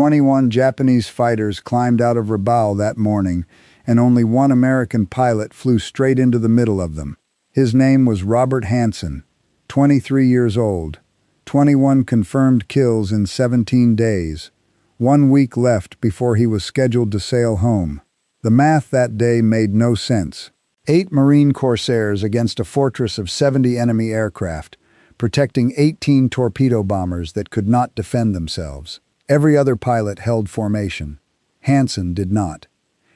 21 Japanese fighters climbed out of Rabaul that morning, and only one American pilot flew straight into the middle of them. His name was Robert Hanson, 23 years old, 21 confirmed kills in 17 days, 1 week left before he was scheduled to sail home. The math that day made no sense. 8 Marine Corsairs against a fortress of 70 enemy aircraft, protecting 18 torpedo bombers that could not defend themselves. Every other pilot held formation. Hanson did not.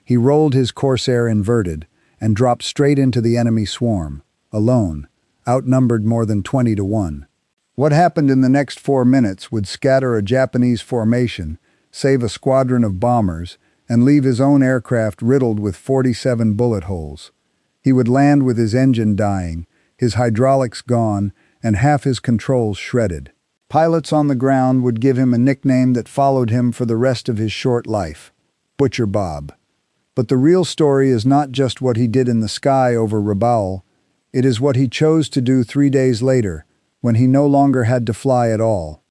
He rolled his Corsair inverted and dropped straight into the enemy swarm, alone, outnumbered more than 20 to 1. What happened in the next 4 minutes would scatter a Japanese formation, save a squadron of bombers, and leave his own aircraft riddled with 47 bullet holes. He would land with his engine dying, his hydraulics gone, and half his controls shredded. Pilots on the ground would give him a nickname that followed him for the rest of his short life: Butcher Bob. But the real story is not just what he did in the sky over Rabaul. It is what he chose to do 3 days later, when he no longer had to fly at all.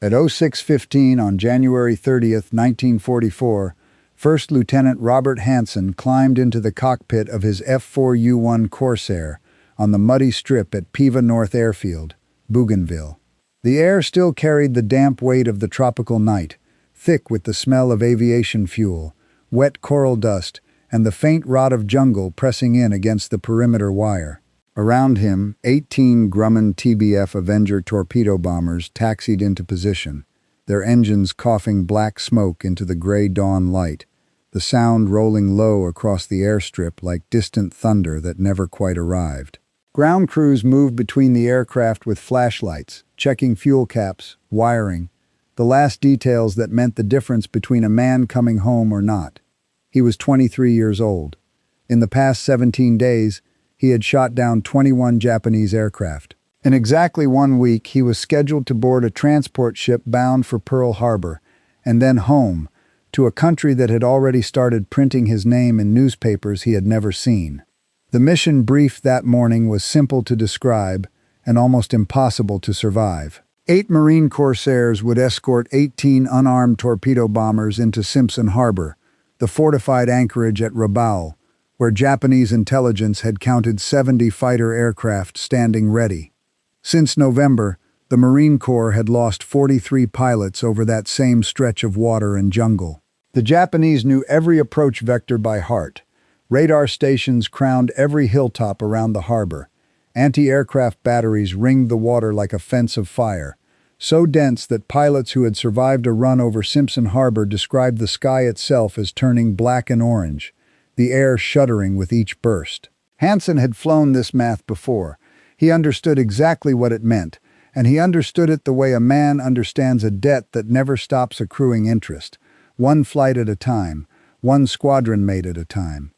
At 06:15 on January 30th, 1944, First Lieutenant Robert Hanson climbed into the cockpit of his F4U Corsair on the muddy strip at Piva North Airfield, Bougainville. The air still carried the damp weight of the tropical night, thick with the smell of aviation fuel, wet coral dust, and the faint rot of jungle pressing in against the perimeter wire. Around him, 18 Grumman TBF Avenger torpedo bombers taxied into position, their engines coughing black smoke into the gray dawn light, the sound rolling low across the airstrip like distant thunder that never quite arrived. Ground crews moved between the aircraft with flashlights, checking fuel caps, wiring, the last details that meant the difference between a man coming home or not. He was 23 years old. In the past 17 days, he had shot down 21 Japanese aircraft. In exactly 1 week, he was scheduled to board a transport ship bound for Pearl Harbor, and then home, to a country that had already started printing his name in newspapers he had never seen. The mission brief that morning was simple to describe and almost impossible to survive. 8 Marine Corsairs would escort 18 unarmed torpedo bombers into Simpson Harbor, the fortified anchorage at Rabaul, where Japanese intelligence had counted 70 fighter aircraft standing ready. Since November, the Marine Corps had lost 43 pilots over that same stretch of water and jungle. The Japanese knew every approach vector by heart. Radar stations crowned every hilltop around the harbor. Anti-aircraft batteries ringed the water like a fence of fire, so dense that pilots who had survived a run over Simpson Harbor described the sky itself as turning black and orange, the air shuddering with each burst. Hanson had flown this math before. He understood exactly what it meant, and he understood it the way a man understands a debt that never stops accruing interest, one flight at a time, one squadron mate at a time.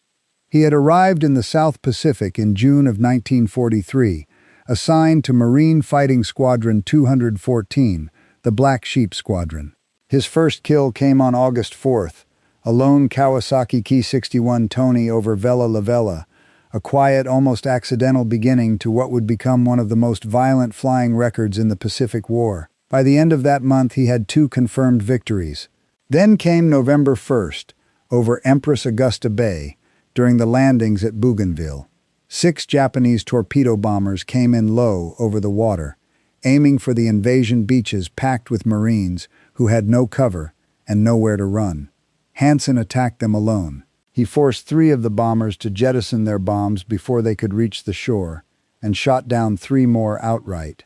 He had arrived in the South Pacific in June of 1943, assigned to Marine Fighting Squadron 214, the Black Sheep Squadron. His first kill came on August 4th, a lone Kawasaki Ki-61 Tony over Vela La Vela, a quiet, almost accidental beginning to what would become one of the most violent flying records in the Pacific War. By the end of that month, he had 2 confirmed victories. Then came November 1st, over Empress Augusta Bay, during the landings at Bougainville. 6 Japanese torpedo bombers came in low over the water, aiming for the invasion beaches packed with Marines who had no cover and nowhere to run. Hanson attacked them alone. He forced 3 of the bombers to jettison their bombs before they could reach the shore, and shot down 3 more outright.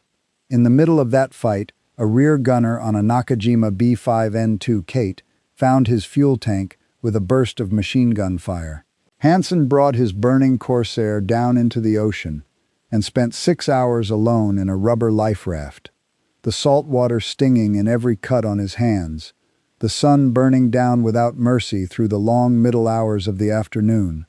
In the middle of that fight, a rear gunner on a Nakajima B-5N2 Kate found his fuel tank with a burst of machine gun fire. Hanson brought his burning Corsair down into the ocean and spent 6 hours alone in a rubber life raft, the salt water stinging in every cut on his hands, the sun burning down without mercy through the long middle hours of the afternoon,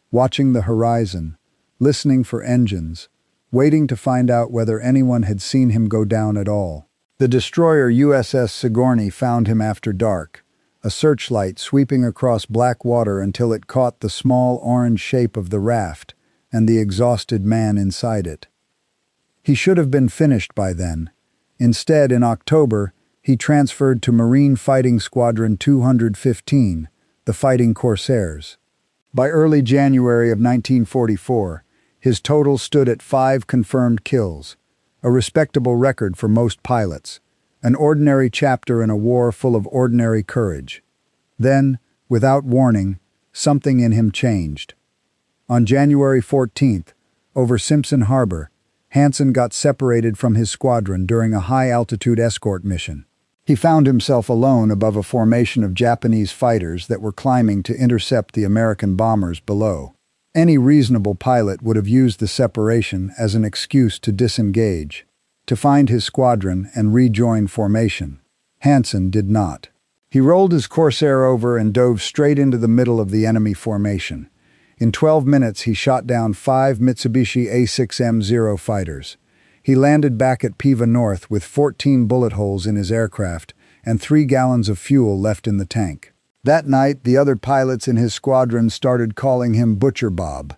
watching the horizon, listening for engines, waiting to find out whether anyone had seen him go down at all. The destroyer USS Sigourney found him after dark, a searchlight sweeping across black water until it caught the small orange shape of the raft and the exhausted man inside it. He should have been finished by then. Instead, in October, he transferred to Marine Fighting Squadron 215, the Fighting Corsairs. By early January of 1944, his total stood at 5 confirmed kills, a respectable record for most pilots, an ordinary chapter in a war full of ordinary courage. Then, without warning, something in him changed. On January 14th, over Simpson Harbor, Hanson got separated from his squadron during a high-altitude escort mission. He found himself alone above a formation of Japanese fighters that were climbing to intercept the American bombers below. Any reasonable pilot would have used the separation as an excuse to disengage, to find his squadron and rejoin formation. Hanson did not. He rolled his Corsair over and dove straight into the middle of the enemy formation. In 12 minutes, he shot down 5 Mitsubishi A6M0 fighters. He landed back at Piva North with 14 bullet holes in his aircraft and 3 gallons of fuel left in the tank. That night, the other pilots in his squadron started calling him Butcher Bob.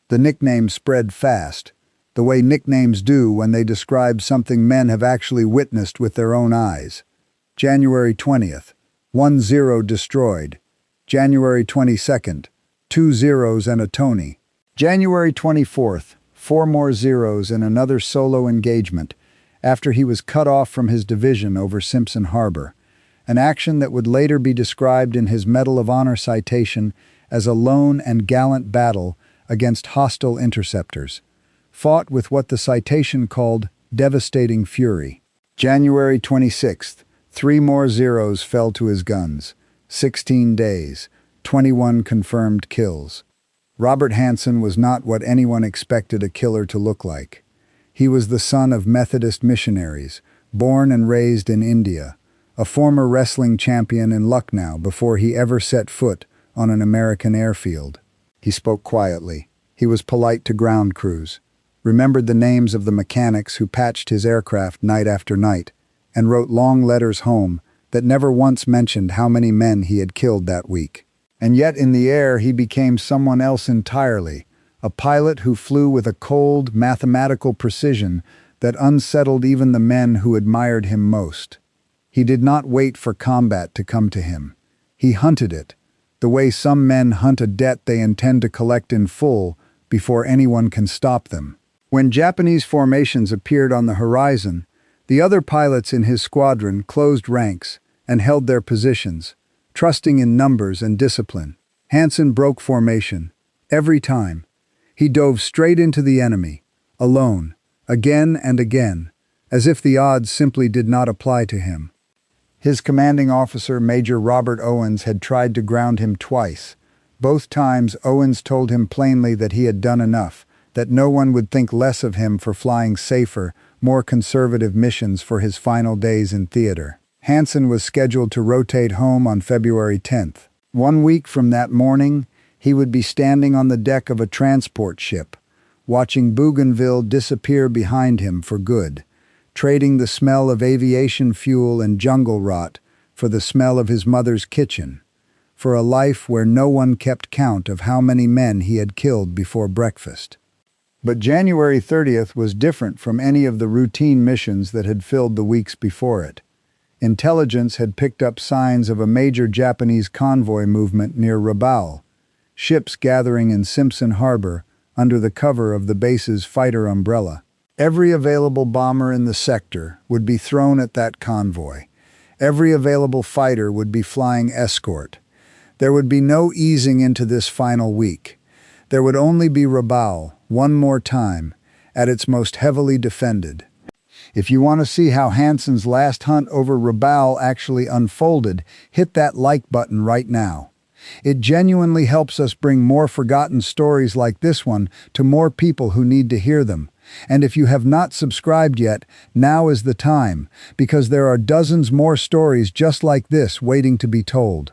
The nickname spread fast, the way nicknames do when they describe something men have actually witnessed with their own eyes. January 20th, 1-0 destroyed. January 22nd, 2 zeros and a Tony. January 24th, 4 more zeros and another solo engagement after he was cut off from his division over Simpson Harbor, an action that would later be described in his Medal of Honor citation as a lone and gallant battle against hostile interceptors, fought with what the citation called devastating fury. January 26th, 3 more zeros fell to his guns, 16 days, 21 confirmed kills. Robert Hanson was not what anyone expected a killer to look like. He was the son of Methodist missionaries, born and raised in India, a former wrestling champion in Lucknow before he ever set foot on an American airfield. He spoke quietly. He was polite to ground crews, remembered the names of the mechanics who patched his aircraft night after night, and wrote long letters home that never once mentioned how many men he had killed that week. And yet in the air he became someone else entirely, a pilot who flew with a cold, mathematical precision that unsettled even the men who admired him most. He did not wait for combat to come to him. He hunted it, the way some men hunt a debt they intend to collect in full before anyone can stop them. When Japanese formations appeared on the horizon, the other pilots in his squadron closed ranks and held their positions, trusting in numbers and discipline. Hanson broke formation. Every time. He dove straight into the enemy, alone, again and again, as if the odds simply did not apply to him. His commanding officer, Major Robert Owens, had tried to ground him twice. Both times, Owens told him plainly that he had done enough, that no one would think less of him for flying safer, more conservative missions for his final days in theater. Hanson was scheduled to rotate home on February 10th. 1 week from that morning, he would be standing on the deck of a transport ship, watching Bougainville disappear behind him for good, trading the smell of aviation fuel and jungle rot for the smell of his mother's kitchen, for a life where no one kept count of how many men he had killed before breakfast. But January 30th was different from any of the routine missions that had filled the weeks before it. Intelligence had picked up signs of a major Japanese convoy movement near Rabaul, ships gathering in Simpson Harbor under the cover of the base's fighter umbrella. Every available bomber in the sector would be thrown at that convoy. Every available fighter would be flying escort. There would be no easing into this final week. There would only be Rabaul, one more time, at its most heavily defended. If you want to see how Hanson's last hunt over Rabaul actually unfolded, hit that like button right now. It genuinely helps us bring more forgotten stories like this one to more people who need to hear them. And if you have not subscribed yet, now is the time, because there are dozens more stories just like this waiting to be told.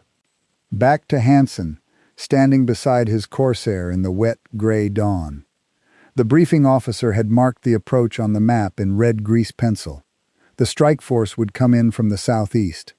Back to Hanson, standing beside his Corsair in the wet, gray dawn. The briefing officer had marked the approach on the map in red grease pencil. The strike force would come in from the southeast.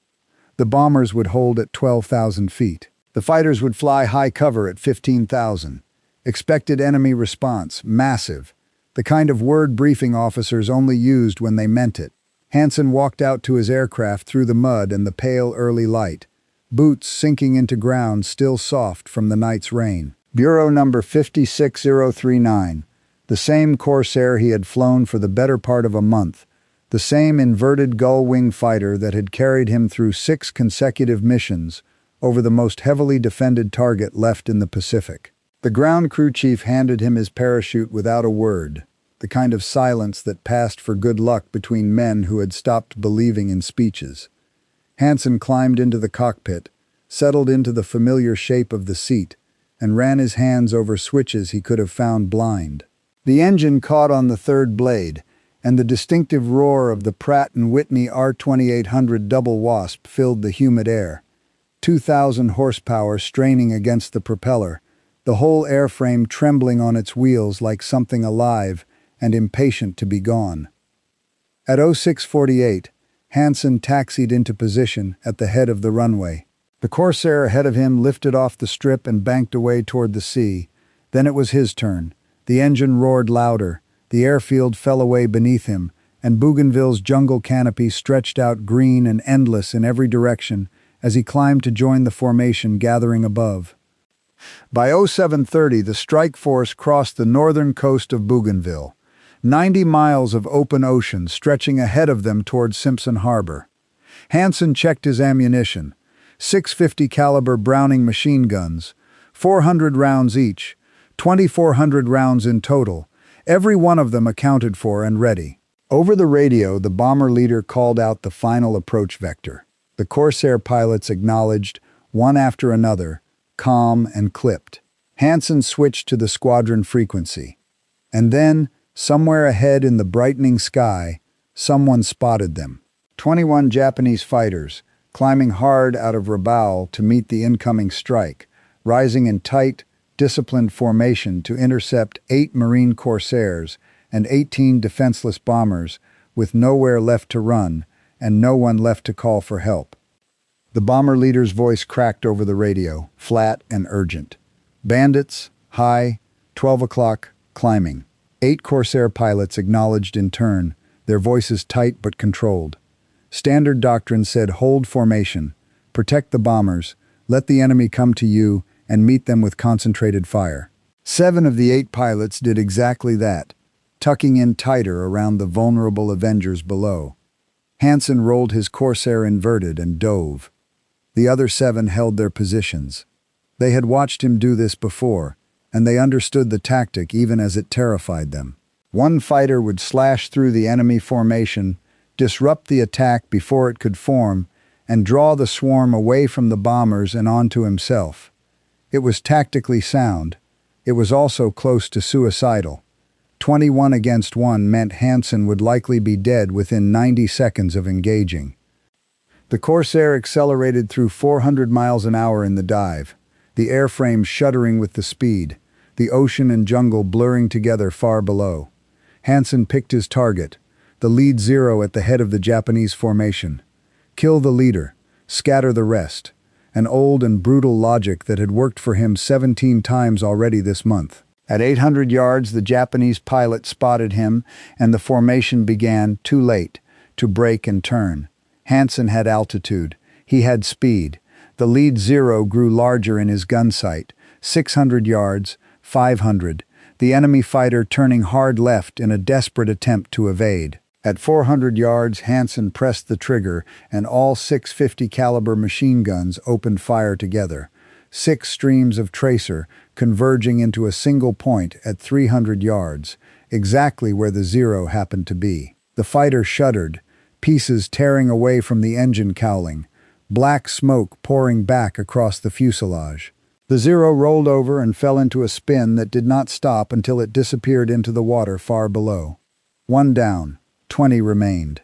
The bombers would hold at 12,000 feet. The fighters would fly high cover at 15,000. Expected enemy response, massive. The kind of word briefing officers only used when they meant it. Hanson walked out to his aircraft through the mud and the pale early light, boots sinking into ground still soft from the night's rain. Bureau number 56039, the same Corsair he had flown for the better part of a month, the same inverted gull-wing fighter that had carried him through 6 consecutive missions over the most heavily defended target left in the Pacific. The ground crew chief handed him his parachute without a word, the kind of silence that passed for good luck between men who had stopped believing in speeches. Hanson climbed into the cockpit, settled into the familiar shape of the seat, and ran his hands over switches he could have found blind. The engine caught on the third blade, and the distinctive roar of the Pratt & Whitney R2800 Double Wasp filled the humid air. 2,000 horsepower straining against the propeller, the whole airframe trembling on its wheels like something alive and impatient to be gone. At 0648, Hanson taxied into position at the head of the runway. The Corsair ahead of him lifted off the strip and banked away toward the sea. Then it was his turn. The engine roared louder, the airfield fell away beneath him, and Bougainville's jungle canopy stretched out green and endless in every direction as he climbed to join the formation gathering above. By 0730, the strike force crossed the northern coast of Bougainville, 90 miles of open ocean stretching ahead of them toward Simpson Harbor. Hanson checked his ammunition, 650 caliber Browning machine guns, 400 rounds each, 2,400 rounds in total, every one of them accounted for and ready. Over the radio, the bomber leader called out the final approach vector. The Corsair pilots acknowledged, one after another, calm and clipped. Hanson switched to the squadron frequency. And then, somewhere ahead in the brightening sky, someone spotted them. 21 Japanese fighters, climbing hard out of Rabaul to meet the incoming strike, rising in tight, disciplined formation to intercept 8 Marine Corsairs and 18 defenseless bombers with nowhere left to run and no one left to call for help. The bomber leader's voice cracked over the radio, flat and urgent. Bandits, high, 12 o'clock, climbing. 8 Corsair pilots acknowledged in turn, their voices tight but controlled. Standard doctrine said hold formation, protect the bombers, let the enemy come to you, and meet them with concentrated fire. 7 of the 8 pilots did exactly that, tucking in tighter around the vulnerable Avengers below. Hanson rolled his Corsair inverted and dove. The other 7 held their positions. They had watched him do this before, and they understood the tactic even as it terrified them. One fighter would slash through the enemy formation, disrupt the attack before it could form, and draw the swarm away from the bombers and onto himself. It was tactically sound. It was also close to suicidal. 21 against 1 meant Hanson would likely be dead within 90 seconds of engaging. The Corsair accelerated through 400 miles an hour in the dive, the airframe shuddering with the speed, the ocean and jungle blurring together far below. Hanson picked his target, the lead 0 at the head of the Japanese formation. Kill the leader, scatter the rest. An old and brutal logic that had worked for him 17 times already this month. At 800 yards, the Japanese pilot spotted him, and the formation began, too late, to break and turn. Hanson had altitude. He had speed. The lead 0 grew larger in his gun sight. 600 yards, 500. The enemy fighter turning hard left in a desperate attempt to evade. At 400 yards, Hanson pressed the trigger, and all 650 caliber machine guns opened fire together. 6 streams of tracer converging into a single point at 300 yards, exactly where the 0 happened to be. The fighter shuddered, pieces tearing away from the engine cowling, black smoke pouring back across the fuselage. The 0 rolled over and fell into a spin that did not stop until it disappeared into the water far below. 1 down, 20 remained.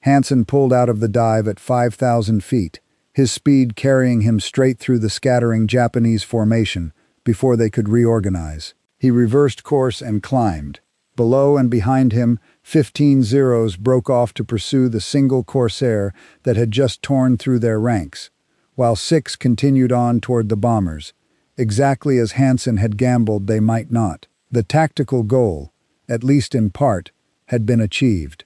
Hanson pulled out of the dive at 5,000 feet, his speed carrying him straight through the scattering Japanese formation before they could reorganize. He reversed course and climbed. Below and behind him, 15 Zeros broke off to pursue the single Corsair that had just torn through their ranks, while 6 continued on toward the bombers, exactly as Hanson had gambled they might not. The tactical goal, at least in part, had been achieved.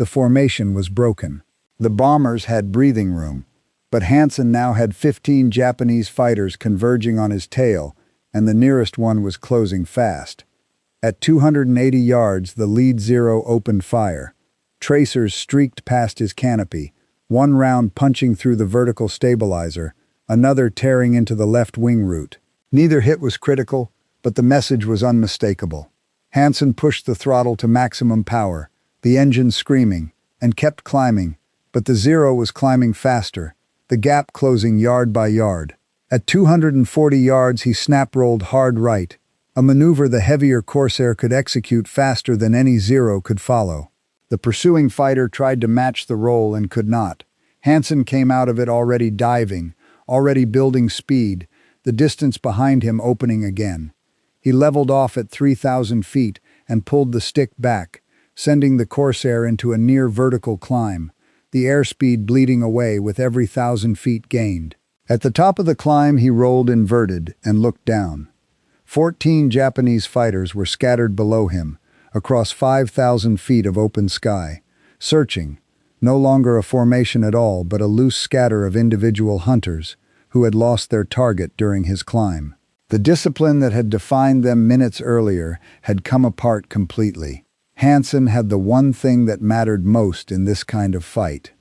The formation was broken. The bombers had breathing room, but Hanson now had 15 Japanese fighters converging on his tail, and the nearest one was closing fast. At 280 yards, the lead Zero opened fire. Tracers streaked past his canopy, one round punching through the vertical stabilizer, another tearing into the left wing root. Neither hit was critical, but the message was unmistakable. Hanson pushed the throttle to maximum power, the engine screaming, and kept climbing, but the Zero was climbing faster, the gap closing yard by yard. At 240 yards, he snap-rolled hard right, a maneuver the heavier Corsair could execute faster than any Zero could follow. The pursuing fighter tried to match the roll and could not. Hanson came out of it already diving, already building speed, the distance behind him opening again. He leveled off at 3,000 feet and pulled the stick back, sending the Corsair into a near vertical climb, the airspeed bleeding away with every 1,000 feet gained. At the top of the climb, he rolled inverted and looked down. 14 Japanese fighters were scattered below him, across 5,000 feet of open sky, searching, no longer a formation at all but a loose scatter of individual hunters who had lost their target during his climb. The discipline that had defined them minutes earlier had come apart completely. Hanson had the one thing that mattered most in this kind of fight: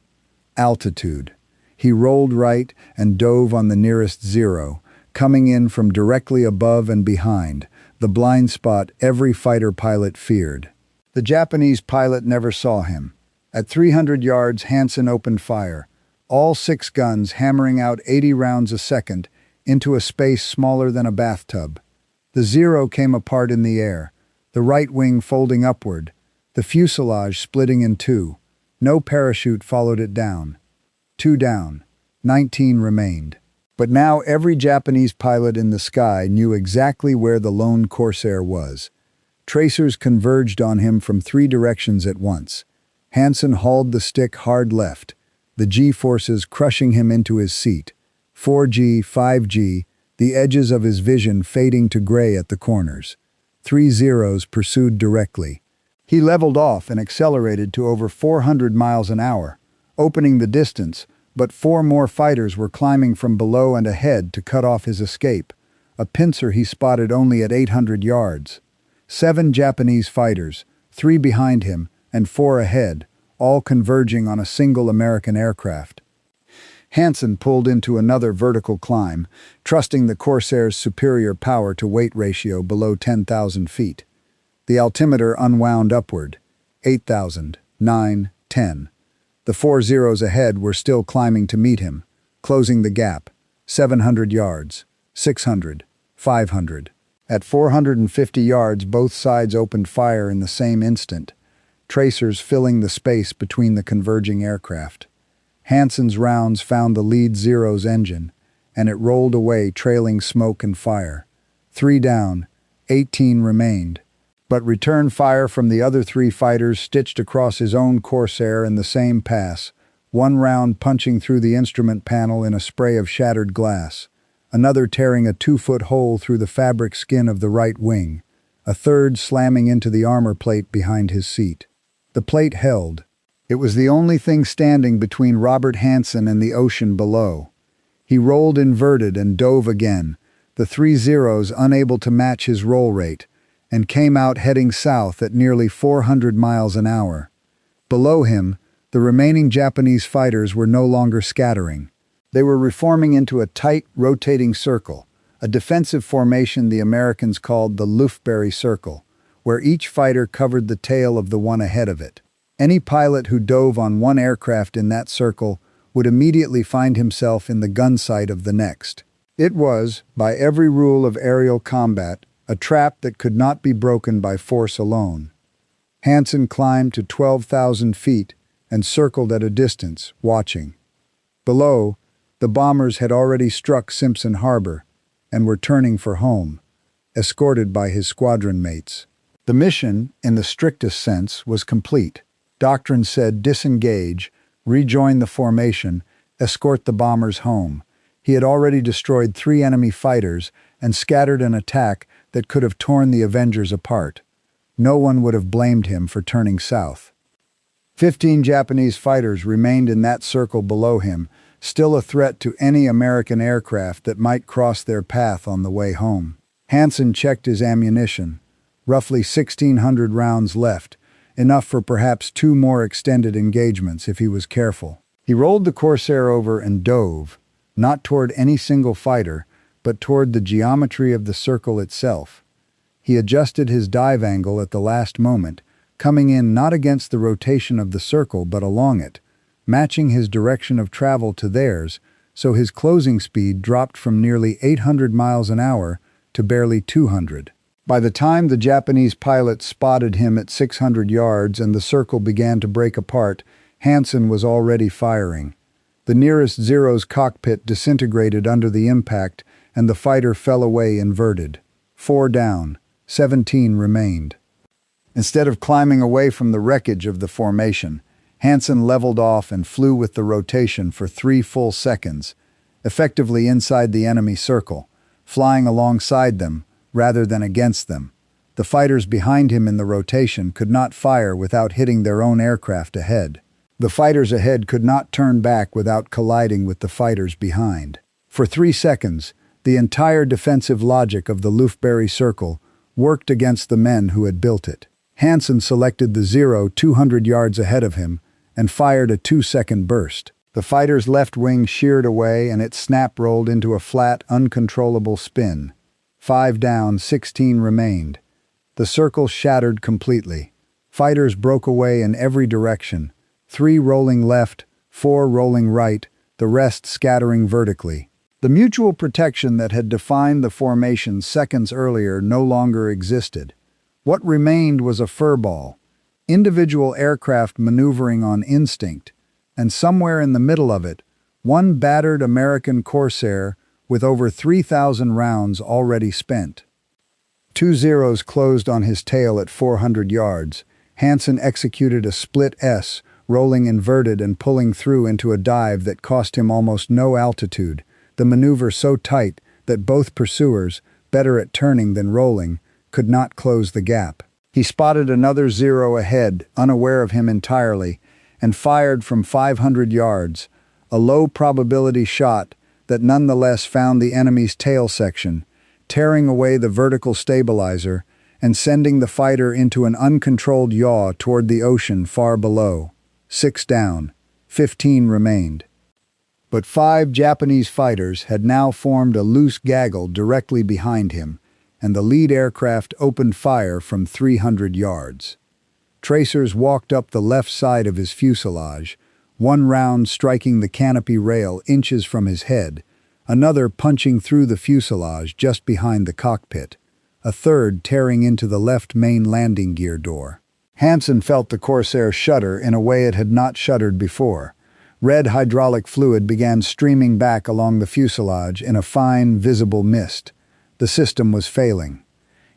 altitude. He rolled right and dove on the nearest Zero, coming in from directly above and behind, the blind spot every fighter pilot feared. The Japanese pilot never saw him. At 300 yards, Hanson opened fire, all 6 guns hammering out 80 rounds a second into a space smaller than a bathtub. The Zero came apart in the air, the right wing folding upward, the fuselage splitting in two. No parachute followed it down. 2 down, 19 remained. But now every Japanese pilot in the sky knew exactly where the lone Corsair was. Tracers converged on him from 3 directions at once. Hanson hauled the stick hard left, the G-forces crushing him into his seat. 4G, 5G, the edges of his vision fading to gray at the corners. 3 Zeros pursued directly. He leveled off and accelerated to over 400 miles an hour, opening the distance, but 4 more fighters were climbing from below and ahead to cut off his escape, a pincer he spotted only at 800 yards. 7 Japanese fighters, 3 behind him and 4 ahead, all converging on a single American aircraft. Hanson pulled into another vertical climb, trusting the Corsair's superior power-to-weight ratio below 10,000 feet. The altimeter unwound upward. 8,000, 9, 10. The 4 Zeros ahead were still climbing to meet him, closing the gap. 700 yards, 600, 500. At 450 yards, both sides opened fire in the same instant, tracers filling the space between the converging aircraft. Hanson's rounds found the lead Zero's engine, and it rolled away trailing smoke and fire. 3 down, 18 remained. But return fire from the other 3 fighters stitched across his own Corsair in the same pass, one round punching through the instrument panel in a spray of shattered glass, another tearing a 2-foot hole through the fabric skin of the right wing, a third slamming into the armor plate behind his seat. The plate held. It was the only thing standing between Robert Hanson and the ocean below. He rolled inverted and dove again, the 3 Zeros unable to match his roll rate, and came out heading south at nearly 400 miles an hour. Below him, the remaining Japanese fighters were no longer scattering. They were reforming into a tight, rotating circle, a defensive formation the Americans called the Lufberry Circle, where each fighter covered the tail of the one ahead of it. Any pilot who dove on one aircraft in that circle would immediately find himself in the gun sight of the next. It was, by every rule of aerial combat, a trap that could not be broken by force alone. Hanson climbed to 12,000 feet and circled at a distance, watching. Below, the bombers had already struck Simpson Harbor and were turning for home, escorted by his squadron mates. The mission, in the strictest sense, was complete. Doctrine said disengage, rejoin the formation, escort the bombers home. He had already destroyed 3 enemy fighters and scattered an attack that could have torn the Avengers apart. No one would have blamed him for turning south. 15 Japanese fighters remained in that circle below him, still a threat to any American aircraft that might cross their path on the way home. Hanson checked his ammunition. Roughly 1,600 rounds left, enough for perhaps 2 more extended engagements if he was careful. He rolled the Corsair over and dove, not toward any single fighter, but toward the geometry of the circle itself. He adjusted his dive angle at the last moment, coming in not against the rotation of the circle but along it, matching his direction of travel to theirs, so his closing speed dropped from nearly 800 miles an hour to barely 200. By the time the Japanese pilot spotted him at 600 yards and the circle began to break apart, Hanson was already firing. The nearest Zero's cockpit disintegrated under the impact, and the fighter fell away inverted. 4 down, 17 remained. Instead of climbing away from the wreckage of the formation, Hanson leveled off and flew with the rotation for 3 full seconds, effectively inside the enemy circle, flying alongside them rather than against them. The fighters behind him in the rotation could not fire without hitting their own aircraft ahead. The fighters ahead could not turn back without colliding with the fighters behind. For 3 seconds, the entire defensive logic of the Lufberry Circle worked against the men who had built it. Hanson selected the Zero 200 yards ahead of him and fired a 2-second burst. The fighter's left wing sheared away and its snap rolled into a flat, uncontrollable spin. 5 down, 16 remained. The circle shattered completely. Fighters broke away in every direction, 3 rolling left, 4 rolling right, the rest scattering vertically. The mutual protection that had defined the formation seconds earlier no longer existed. What remained was a furball, individual aircraft maneuvering on instinct, and somewhere in the middle of it, one battered American Corsair with over 3,000 rounds already spent. 2 Zeros closed on his tail at 400 yards. Hanson executed a split S, rolling inverted and pulling through into a dive that cost him almost no altitude, the maneuver so tight that both pursuers, better at turning than rolling, could not close the gap. He spotted another Zero ahead, unaware of him entirely, and fired from 500 yards, a low-probability shot that nonetheless found the enemy's tail section, tearing away the vertical stabilizer and sending the fighter into an uncontrolled yaw toward the ocean far below. 6 down, 15 remained. But 5 Japanese fighters had now formed a loose gaggle directly behind him, and the lead aircraft opened fire from 300 yards. Tracers walked up the left side of his fuselage, one round striking the canopy rail inches from his head, another punching through the fuselage just behind the cockpit, a third tearing into the left main landing gear door. Hanson felt the Corsair shudder in a way it had not shuddered before. Red hydraulic fluid began streaming back along the fuselage in a fine, visible mist. The system was failing.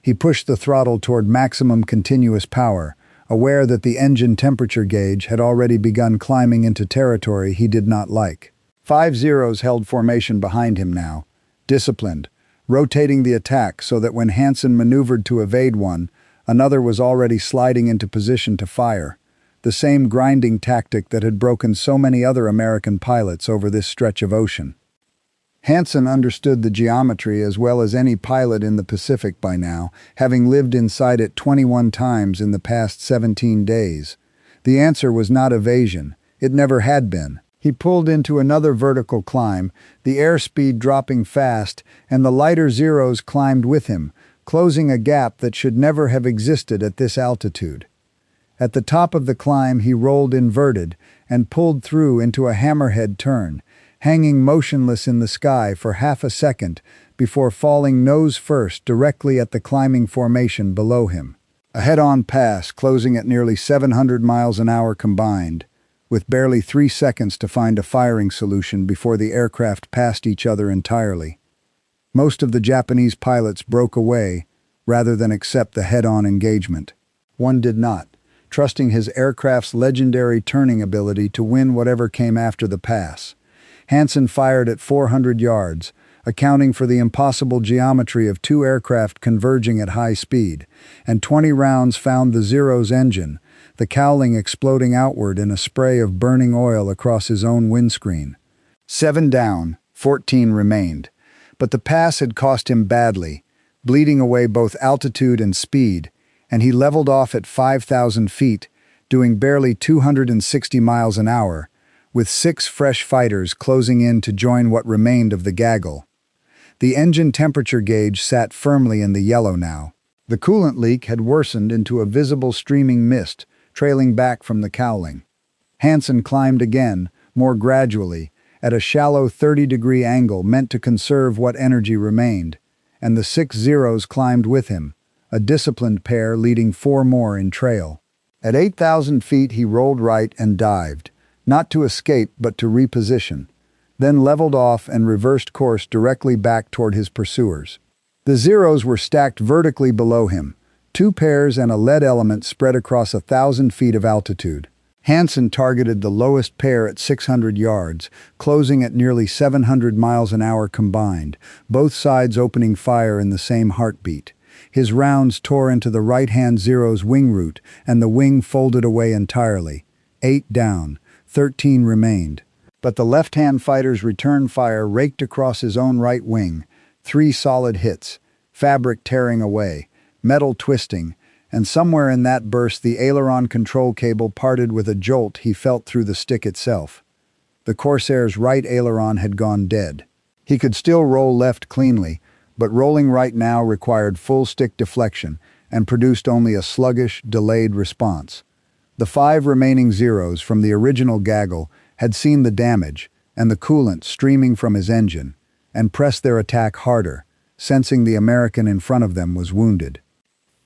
He pushed the throttle toward maximum continuous power, aware that the engine temperature gauge had already begun climbing into territory he did not like. 5 Zeros held formation behind him now, disciplined, rotating the attack so that when Hanson maneuvered to evade one, another was already sliding into position to fire, the same grinding tactic that had broken so many other American pilots over this stretch of ocean. Hanson understood the geometry as well as any pilot in the Pacific by now, having lived inside it 21 times in the past 17 days. The answer was not evasion. It never had been. He pulled into another vertical climb, the airspeed dropping fast, and the lighter Zeros climbed with him, closing a gap that should never have existed at this altitude. At the top of the climb, he rolled inverted and pulled through into a hammerhead turn, hanging motionless in the sky for half a second before falling nose first directly at the climbing formation below him. A head-on pass closing at nearly 700 miles an hour combined, with barely 3 seconds to find a firing solution before the aircraft passed each other entirely. Most of the Japanese pilots broke away rather than accept the head-on engagement. One did not, trusting his aircraft's legendary turning ability to win whatever came after the pass. Hanson fired at 400 yards, accounting for the impossible geometry of 2 aircraft converging at high speed, and 20 rounds found the Zero's engine, the cowling exploding outward in a spray of burning oil across his own windscreen. 7 down, 14 remained. But the pass had cost him badly, bleeding away both altitude and speed, and he leveled off at 5,000 feet, doing barely 260 miles an hour, with 6 fresh fighters closing in to join what remained of the gaggle. The engine temperature gauge sat firmly in the yellow now. The coolant leak had worsened into a visible streaming mist, trailing back from the cowling. Hanson climbed again, more gradually, at a shallow 30-degree angle meant to conserve what energy remained, and the 6 Zeros climbed with him, a disciplined pair leading 4 more in trail. At 8,000 feet he rolled right and dived, not to escape but to reposition, then leveled off and reversed course directly back toward his pursuers. The Zeros were stacked vertically below him, 2 pairs and a lead element spread across 1,000 feet of altitude. Hanson targeted the lowest pair at 600 yards, closing at nearly 700 miles an hour combined, both sides opening fire in the same heartbeat. His rounds tore into the right-hand Zero's wing root, and the wing folded away entirely. 8 down, 13 remained. But the left-hand fighter's return fire raked across his own right wing, 3 solid hits, fabric tearing away, metal twisting, and somewhere in that burst the aileron control cable parted with a jolt he felt through the stick itself. The Corsair's right aileron had gone dead. He could still roll left cleanly, but rolling right now required full stick deflection and produced only a sluggish, delayed response. The 5 remaining Zeros from the original gaggle had seen the damage and the coolant streaming from his engine, and pressed their attack harder, sensing the American in front of them was wounded.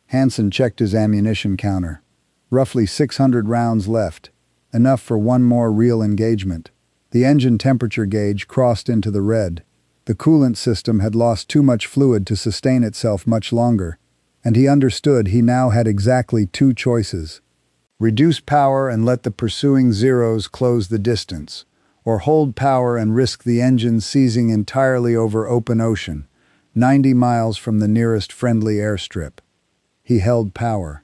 Hanson checked his ammunition counter. Roughly 600 rounds left, enough for 1 more real engagement. The engine temperature gauge crossed into the red. The coolant system had lost too much fluid to sustain itself much longer, and he understood he now had exactly 2 choices. Reduce power and let the pursuing Zeros close the distance, or hold power and risk the engine seizing entirely over open ocean, 90 miles from the nearest friendly airstrip. He held power.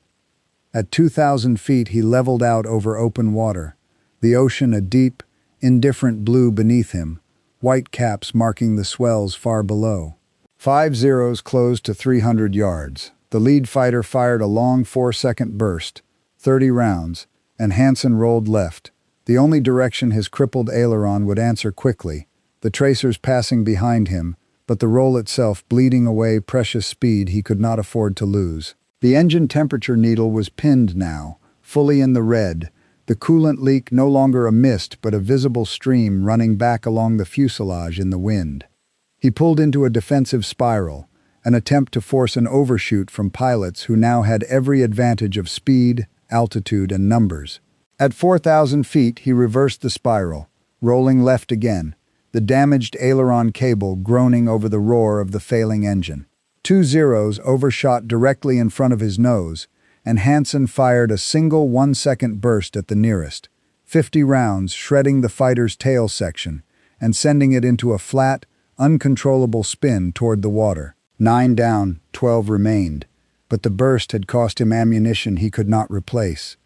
At 2,000 feet he leveled out over open water, the ocean a deep, indifferent blue beneath him, white caps marking the swells far below. 5 Zeros closed to 300 yards. The lead fighter fired a long 4-second burst, 30 rounds, and Hanson rolled left, the only direction his crippled aileron would answer quickly, the tracers passing behind him, but the roll itself bleeding away precious speed he could not afford to lose. The engine temperature needle was pinned now, fully in the red, the coolant leak no longer a mist but a visible stream running back along the fuselage in the wind. He pulled into a defensive spiral, an attempt to force an overshoot from pilots who now had every advantage of speed, altitude, and numbers. At 4,000 feet he reversed the spiral, rolling left again, the damaged aileron cable groaning over the roar of the failing engine. 2 Zeros overshot directly in front of his nose, and Hanson fired a single 1-second burst at the nearest, 50 rounds shredding the fighter's tail section and sending it into a flat, uncontrollable spin toward the water. 9 down, 12 remained, but the burst had cost him ammunition he could not replace.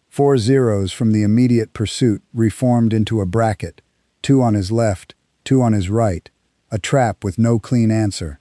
4 Zeros from the immediate pursuit reformed into a bracket, 2 on his left, 2 on his right, a trap with no clean answer.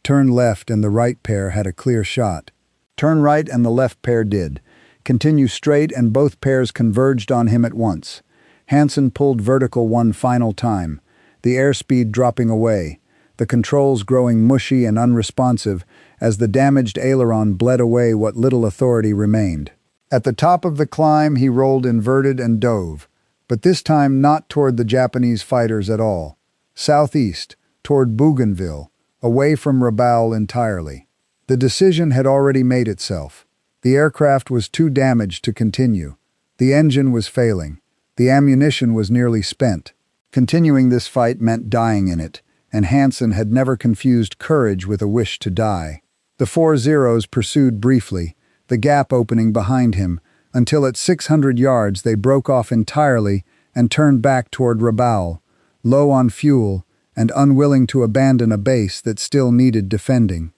Turn left and the right pair had a clear shot. Turn right and the left pair did. Continue straight and both pairs converged on him at once. Hanson pulled vertical one final time, the airspeed dropping away, the controls growing mushy and unresponsive as the damaged aileron bled away what little authority remained. At the top of the climb he rolled inverted and dove, but this time not toward the Japanese fighters at all. Southeast, toward Bougainville, away from Rabaul entirely. The decision had already made itself. The aircraft was too damaged to continue. The engine was failing. The ammunition was nearly spent. Continuing this fight meant dying in it, and Hanson had never confused courage with a wish to die. The 4 Zeros pursued briefly, the gap opening behind him, until at 600 yards they broke off entirely and turned back toward Rabaul, low on fuel and unwilling to abandon a base that still needed defending.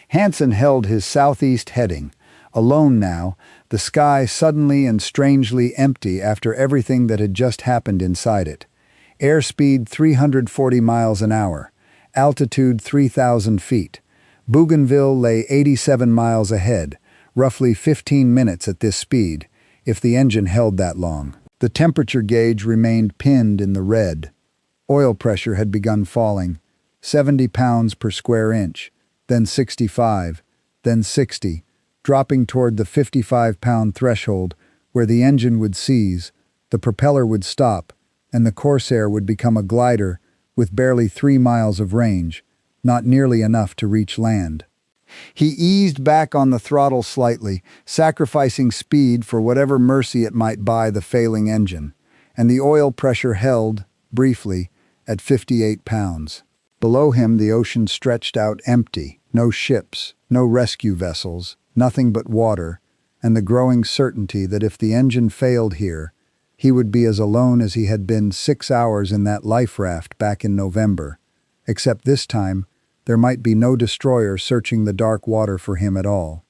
Hanson held his southeast heading, Alone now, the sky suddenly and strangely empty after everything that had just happened inside it. Airspeed 340 miles an hour. Altitude 3,000 feet. Bougainville lay 87 miles ahead, roughly 15 minutes at this speed, if the engine held that long. The temperature gauge remained pinned in the red. Oil pressure had begun falling, 70 pounds per square inch, then 65, then 60, dropping toward the 55-pound threshold where the engine would seize, the propeller would stop, and the Corsair would become a glider with barely 3 miles of range, not nearly enough to reach land. He eased back on the throttle slightly, sacrificing speed for whatever mercy it might buy the failing engine, and the oil pressure held, briefly, at 58 pounds. Below him the ocean stretched out empty, no ships, no rescue vessels, nothing but water, and the growing certainty that if the engine failed here, he would be as alone as he had been 6 hours in that life raft back in November, except this time there might be no destroyer searching the dark water for him at all.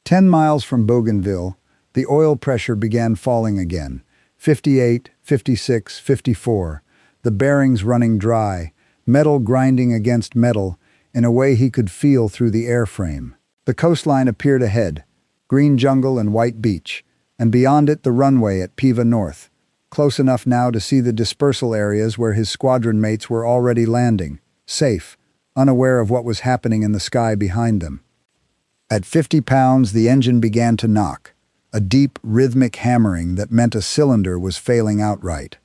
10 miles from Bougainville, the oil pressure began falling again, 58, 56, 54, the bearings running dry, metal grinding against metal in a way he could feel through the airframe. The coastline appeared ahead, green jungle and white beach, and beyond it the runway at Piva North, close enough now to see the dispersal areas where his squadron mates were already landing, safe, unaware of what was happening in the sky behind them. At 50 pounds, the engine began to knock, a deep, rhythmic hammering that meant a cylinder was failing outright.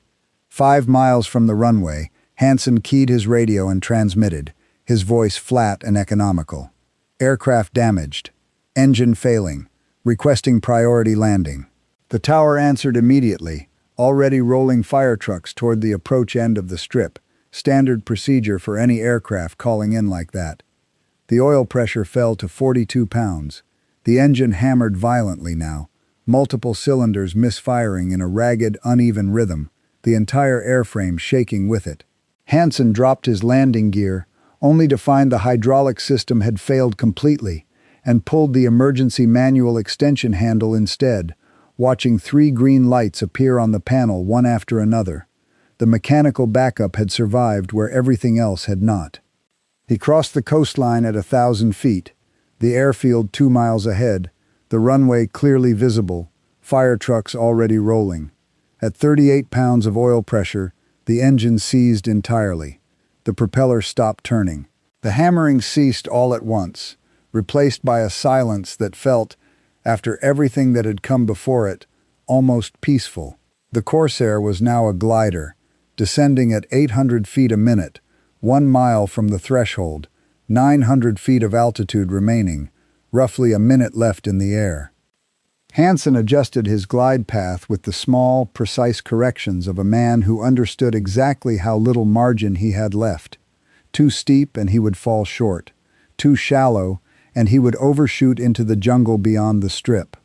5 miles from the runway, Hanson keyed his radio and transmitted, his voice flat and economical. Aircraft damaged. Engine failing. Requesting priority landing. The tower answered immediately, already rolling fire trucks toward the approach end of the strip, standard procedure for any aircraft calling in like that. The oil pressure fell to 42 pounds. The engine hammered violently now, multiple cylinders misfiring in a ragged, uneven rhythm, the entire airframe shaking with it. Hanson dropped his landing gear, only to find the hydraulic system had failed completely, and pulled the emergency manual extension handle instead, watching 3 green lights appear on the panel one after another. The mechanical backup had survived where everything else had not. He crossed the coastline at 1,000 feet, the airfield 2 miles ahead, the runway clearly visible, fire trucks already rolling. At 38 pounds of oil pressure, the engine seized entirely. The propeller stopped turning. The hammering ceased all at once, replaced by a silence that felt, after everything that had come before it, almost peaceful. The Corsair was now a glider, descending at 800 feet a minute, 1 mile from the threshold, 900 feet of altitude remaining, roughly a minute left in the air. Hanson adjusted his glide path with the small, precise corrections of a man who understood exactly how little margin he had left. Too steep and he would fall short. Too shallow and he would overshoot into the jungle beyond the strip.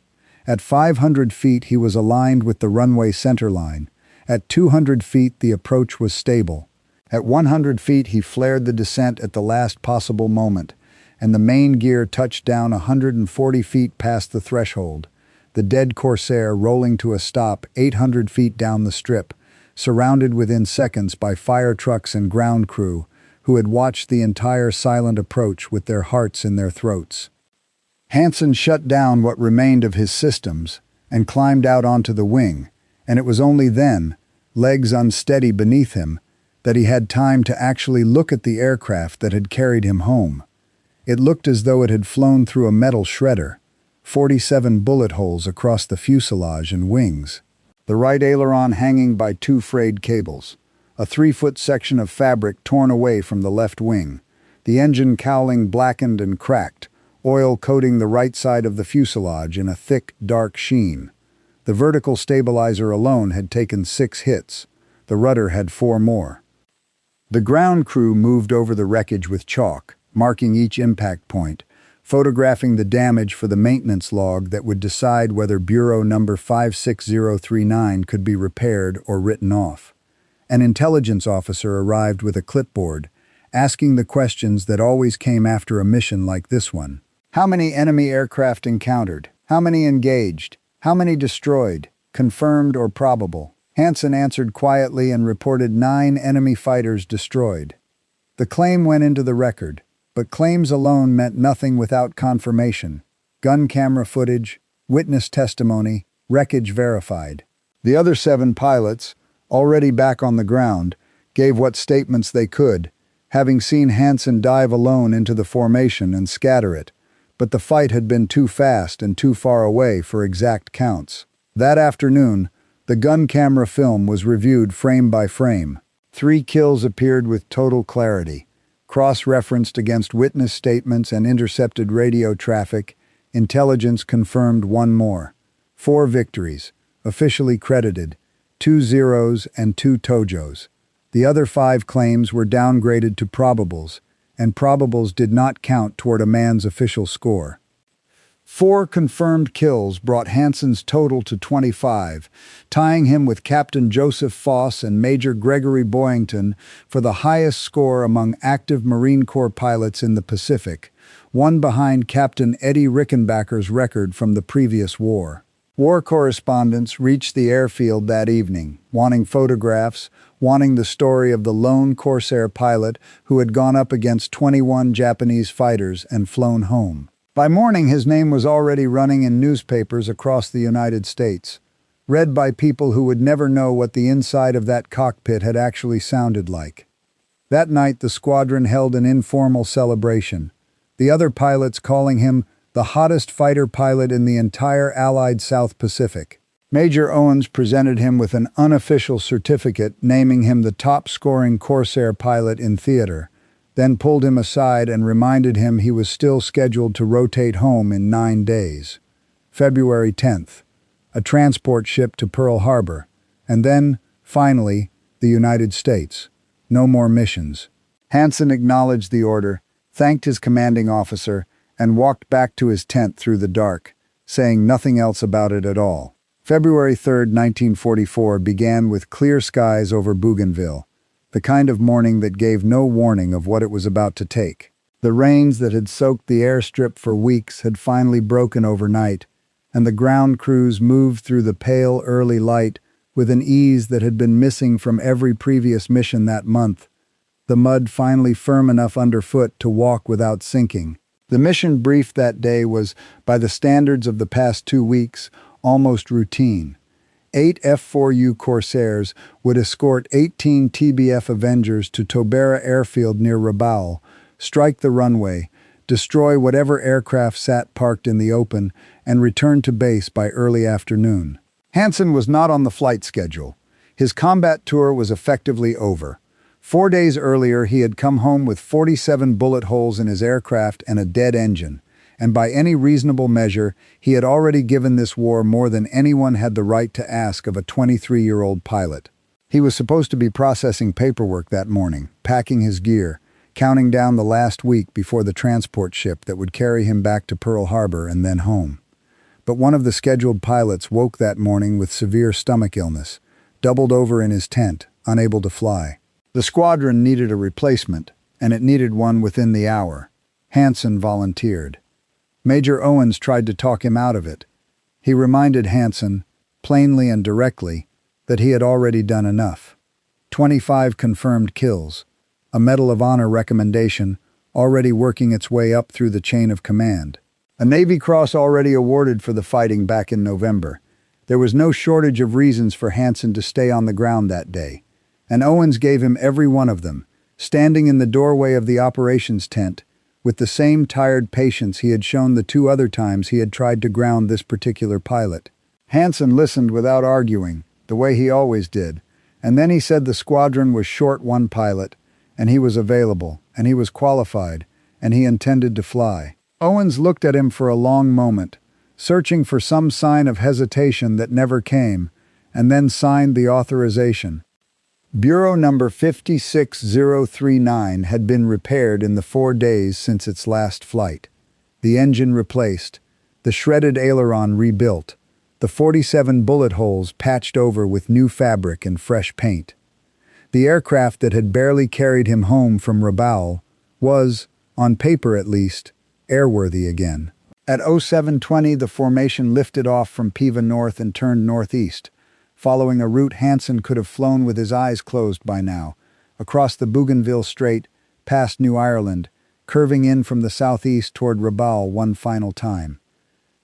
At 500 feet he was aligned with the runway centerline. At 200 feet the approach was stable. At 100 feet he flared the descent at the last possible moment, and the main gear touched down 140 feet past the threshold. The dead Corsair rolling to a stop 800 feet down the strip, surrounded within seconds by fire trucks and ground crew, who had watched the entire silent approach with their hearts in their throats. Hanson shut down what remained of his systems and climbed out onto the wing, and it was only then, legs unsteady beneath him, that he had time to actually look at the aircraft that had carried him home. It looked as though it had flown through a metal shredder, 47 bullet holes across the fuselage and wings. The right aileron hanging by 2 frayed cables. A 3-foot section of fabric torn away from the left wing. The engine cowling blackened and cracked, oil coating the right side of the fuselage in a thick, dark sheen. The vertical stabilizer alone had taken 6 hits. The rudder had 4 more. The ground crew moved over the wreckage with chalk, marking each impact point, photographing the damage for the maintenance log that would decide whether Bureau number 56039 could be repaired or written off. An intelligence officer arrived with a clipboard, asking the questions that always came after a mission like this one. How many enemy aircraft encountered? How many engaged? How many destroyed? Confirmed or probable? Hanson answered quietly and reported 9 enemy fighters destroyed. The claim went into the record, but claims alone meant nothing without confirmation. Gun camera footage, witness testimony, wreckage verified. The other 7 pilots, already back on the ground, gave what statements they could, having seen Hanson dive alone into the formation and scatter it, but the fight had been too fast and too far away for exact counts. That afternoon, the gun camera film was reviewed frame by frame. 3 kills appeared with total clarity. Cross-referenced against witness statements and intercepted radio traffic, intelligence confirmed 1 more. 4 victories, officially credited, 2 zeros and 2 tojos. The other 5 claims were downgraded to probables, and probables did not count toward a man's official score. 4 confirmed kills brought Hanson's total to 25, tying him with Captain Joseph Foss and Major Gregory Boyington for the highest score among active Marine Corps pilots in the Pacific, one behind Captain Eddie Rickenbacker's record from the previous war. War correspondents reached the airfield that evening, wanting photographs, wanting the story of the lone Corsair pilot who had gone up against 21 Japanese fighters and flown home. By morning, his name was already running in newspapers across the United States, read by people who would never know what the inside of that cockpit had actually sounded like. That night, the squadron held an informal celebration, the other pilots calling him the hottest fighter pilot in the entire Allied South Pacific. Major Owens presented him with an unofficial certificate naming him the top-scoring Corsair pilot in theater, then pulled him aside and reminded him he was still scheduled to rotate home in 9 days. February 10th, a transport ship to Pearl Harbor, and then, finally, the United States. No more missions. Hanson acknowledged the order, thanked his commanding officer, and walked back to his tent through the dark, saying nothing else about it at all. February 3, 1944 began with clear skies over Bougainville, the kind of morning that gave no warning of what it was about to take. The rains that had soaked the airstrip for weeks had finally broken overnight, and the ground crews moved through the pale early light with an ease that had been missing from every previous mission that month, the mud finally firm enough underfoot to walk without sinking. The mission brief that day was, by the standards of the past 2 weeks, almost routine. 8 F4U Corsairs would escort 18 TBF Avengers to Tobera Airfield near Rabaul, strike the runway, destroy whatever aircraft sat parked in the open, and return to base by early afternoon. Hanson was not on the flight schedule. His combat tour was effectively over. 4 days earlier, he had come home with 47 bullet holes in his aircraft and a dead engine, and by any reasonable measure, he had already given this war more than anyone had the right to ask of a 23-year-old pilot. He was supposed to be processing paperwork that morning, packing his gear, counting down the last week before the transport ship that would carry him back to Pearl Harbor and then home. But one of the scheduled pilots woke that morning with severe stomach illness, doubled over in his tent, unable to fly. The squadron needed a replacement, and it needed one within the hour. Hanson volunteered. Major Owens tried to talk him out of it. He reminded Hanson, plainly and directly, that he had already done enough. 25 confirmed kills, a Medal of Honor recommendation already working its way up through the chain of command, a Navy Cross already awarded for the fighting back in November. There was no shortage of reasons for Hanson to stay on the ground that day, and Owens gave him every one of them, standing in the doorway of the operations tent, with the same tired patience he had shown the 2 other times he had tried to ground this particular pilot. Hanson listened without arguing, the way he always did, and then he said the squadron was short 1 pilot, and he was available, and he was qualified, and he intended to fly. Owens looked at him for a long moment, searching for some sign of hesitation that never came, and then signed the authorization. Bureau number 56039 had been repaired in the 4 days since its last flight. The engine replaced, the shredded aileron rebuilt, the 47 bullet holes patched over with new fabric and fresh paint. The aircraft that had barely carried him home from Rabaul was, on paper at least, airworthy again. At 0720, the formation lifted off from Piva North and turned northeast, following a route Hanson could have flown with his eyes closed by now, across the Bougainville Strait, past New Ireland, curving in from the southeast toward Rabaul one final time.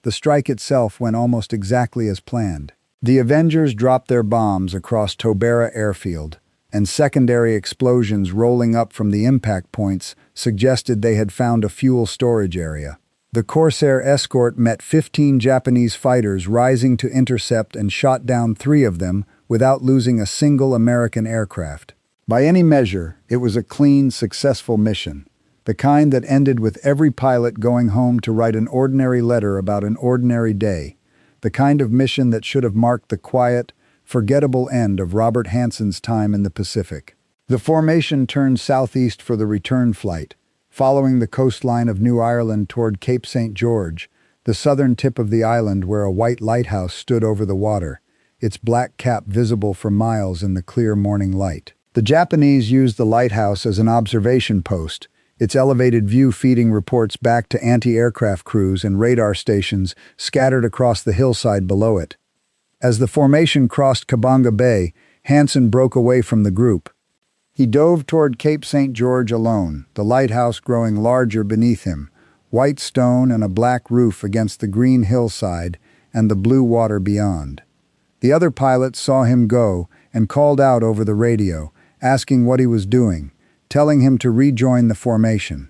The strike itself went almost exactly as planned. The Avengers dropped their bombs across Tobera Airfield, and secondary explosions rolling up from the impact points suggested they had found a fuel storage area. The Corsair escort met 15 Japanese fighters rising to intercept and shot down 3 of them without losing a single American aircraft. By any measure, it was a clean, successful mission, the kind that ended with every pilot going home to write an ordinary letter about an ordinary day, the kind of mission that should have marked the quiet, forgettable end of Robert Hanson's time in the Pacific. The formation turned southeast for the return flight, following the coastline of New Ireland toward Cape St. George, the southern tip of the island where a white lighthouse stood over the water, its black cap visible for miles in the clear morning light. The Japanese used the lighthouse as an observation post, its elevated view feeding reports back to anti-aircraft crews and radar stations scattered across the hillside below it. As the formation crossed Kabanga Bay, Hanson broke away from the group. He dove toward Cape St. George alone, the lighthouse growing larger beneath him, white stone and a black roof against the green hillside and the blue water beyond. The other pilots saw him go and called out over the radio, asking what he was doing, telling him to rejoin the formation.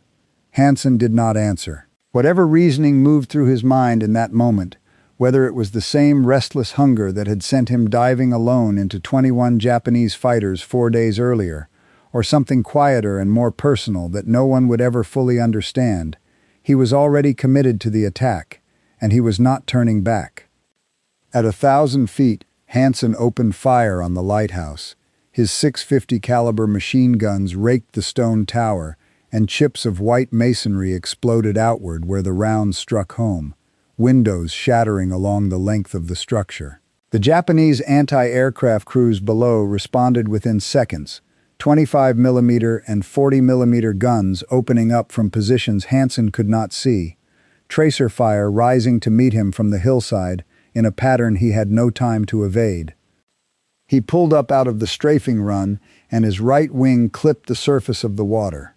Hanson did not answer. Whatever reasoning moved through his mind in that moment, whether it was the same restless hunger that had sent him diving alone into 21 Japanese fighters 4 days earlier, or something quieter and more personal that no one would ever fully understand, he was already committed to the attack, and he was not turning back. At 1,000 feet, Hanson opened fire on the lighthouse. His .650 caliber machine guns raked the stone tower, and chips of white masonry exploded outward where the rounds struck home, windows shattering along the length of the structure. The Japanese anti-aircraft crews below responded within seconds, 25mm and 40mm guns opening up from positions Hanson could not see, tracer fire rising to meet him from the hillside in a pattern he had no time to evade. He pulled up out of the strafing run, and his right wing clipped the surface of the water.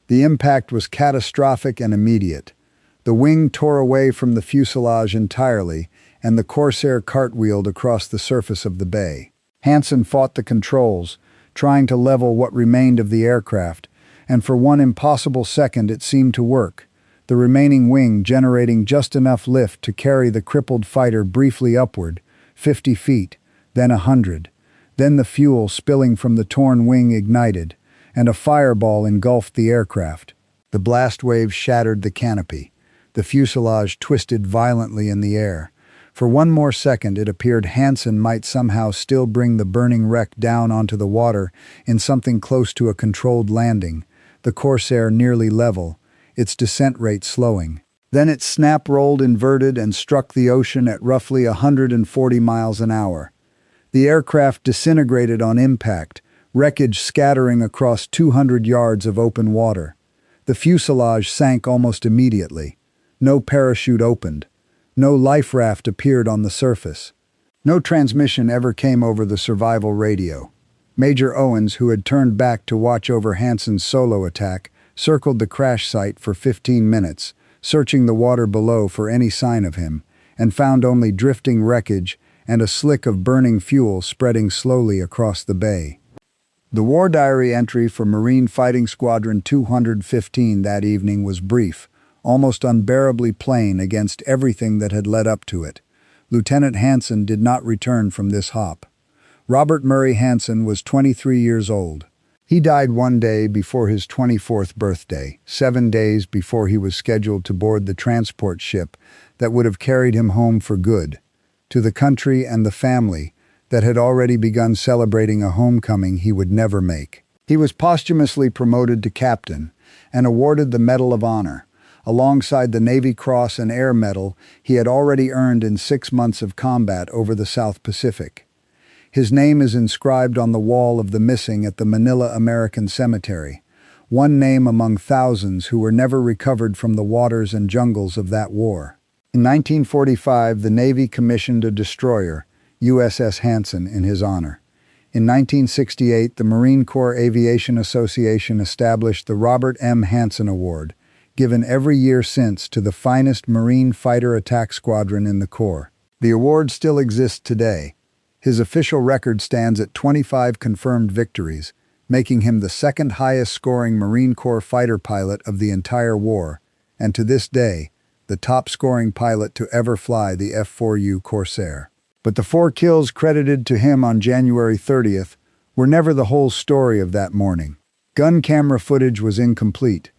The impact was catastrophic and immediate. The wing tore away from the fuselage entirely, and the Corsair cartwheeled across the surface of the bay. Hanson fought the controls, trying to level what remained of the aircraft, and for one impossible second it seemed to work, the remaining wing generating just enough lift to carry the crippled fighter briefly upward, 50 feet, then 100. Then the fuel spilling from the torn wing ignited, and a fireball engulfed the aircraft. The blast wave shattered the canopy. The fuselage twisted violently in the air. For one more second, it appeared Hanson might somehow still bring the burning wreck down onto the water in something close to a controlled landing, the Corsair nearly level, its descent rate slowing. Then it snap-rolled inverted and struck the ocean at roughly 140 miles an hour. The aircraft disintegrated on impact, wreckage scattering across 200 yards of open water. The fuselage sank almost immediately. No parachute opened. No life raft appeared on the surface. No transmission ever came over the survival radio. Major Owens, who had turned back to watch over Hanson's solo attack, circled the crash site for 15 minutes, searching the water below for any sign of him, and found only drifting wreckage and a slick of burning fuel spreading slowly across the bay. The War Diary entry for Marine Fighting Squadron 215 that evening was brief, almost unbearably plain against everything that had led up to it. Lieutenant Hanson did not return from this hop. Robert Murray Hanson was 23 years old. He died one day before his 24th birthday, 7 days before he was scheduled to board the transport ship that would have carried him home for good, to the country and the family that had already begun celebrating a homecoming he would never make. He was posthumously promoted to captain and awarded the Medal of Honor, alongside the Navy Cross and Air Medal he had already earned in 6 months of combat over the South Pacific. His name is inscribed on the wall of the missing at the Manila American Cemetery, one name among thousands who were never recovered from the waters and jungles of that war. In 1945, the Navy commissioned a destroyer, USS Hanson, in his honor. In 1968, the Marine Corps Aviation Association established the Robert M. Hanson Award, given every year since to the finest Marine fighter attack squadron in the Corps. The award still exists today. His official record stands at 25 confirmed victories, making him the second highest-scoring Marine Corps fighter pilot of the entire war, and to this day, the top-scoring pilot to ever fly the F4U Corsair. But the 4 kills credited to him on January 30th were never the whole story of that morning. Gun camera footage was incomplete.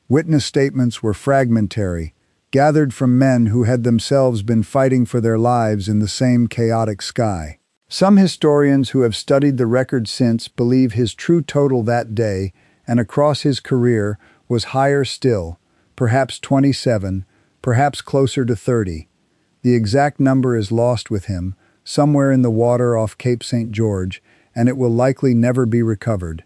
Witness statements were fragmentary, gathered from men who had themselves been fighting for their lives in the same chaotic sky. Some historians who have studied the record since believe his true total that day and across his career was higher still, perhaps 27, perhaps closer to 30. The exact number is lost with him, somewhere in the water off Cape St. George, and it will likely never be recovered.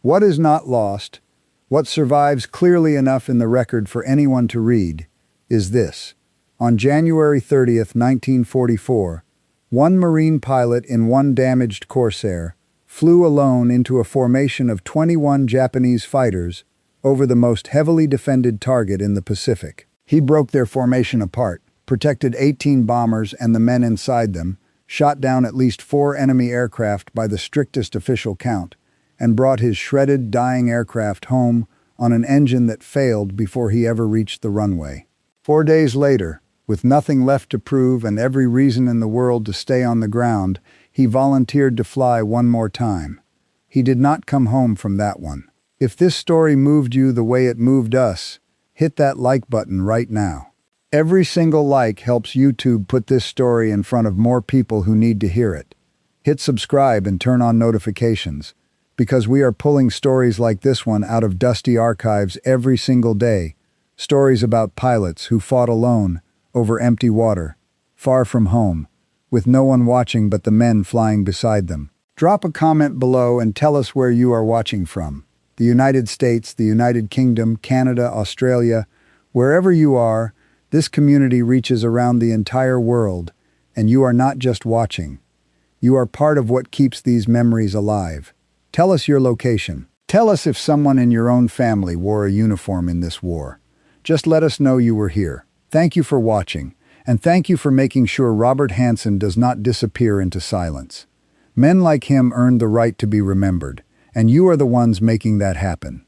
What is not lost, what survives clearly enough in the record for anyone to read, is this. On January 30th, 1944, one Marine pilot in one damaged Corsair flew alone into a formation of 21 Japanese fighters over the most heavily defended target in the Pacific. He broke their formation apart, protected 18 bombers and the men inside them, shot down at least 4 enemy aircraft by the strictest official count, and brought his shredded, dying aircraft home on an engine that failed before he ever reached the runway. 4 days later, with nothing left to prove and every reason in the world to stay on the ground, he volunteered to fly one more time. He did not come home from that one. If this story moved you the way it moved us, hit that like button right now. Every single like helps YouTube put this story in front of more people who need to hear it. Hit subscribe and turn on notifications, because we are pulling stories like this one out of dusty archives every single day. Stories about pilots who fought alone, over empty water, far from home, with no one watching but the men flying beside them. Drop a comment below and tell us where you are watching from. The United States, the United Kingdom, Canada, Australia, wherever you are, this community reaches around the entire world, and you are not just watching. You are part of what keeps these memories alive. Tell us your location. Tell us if someone in your own family wore a uniform in this war. Just let us know you were here. Thank you for watching, and thank you for making sure Robert Hanson does not disappear into silence. Men like him earned the right to be remembered, and you are the ones making that happen.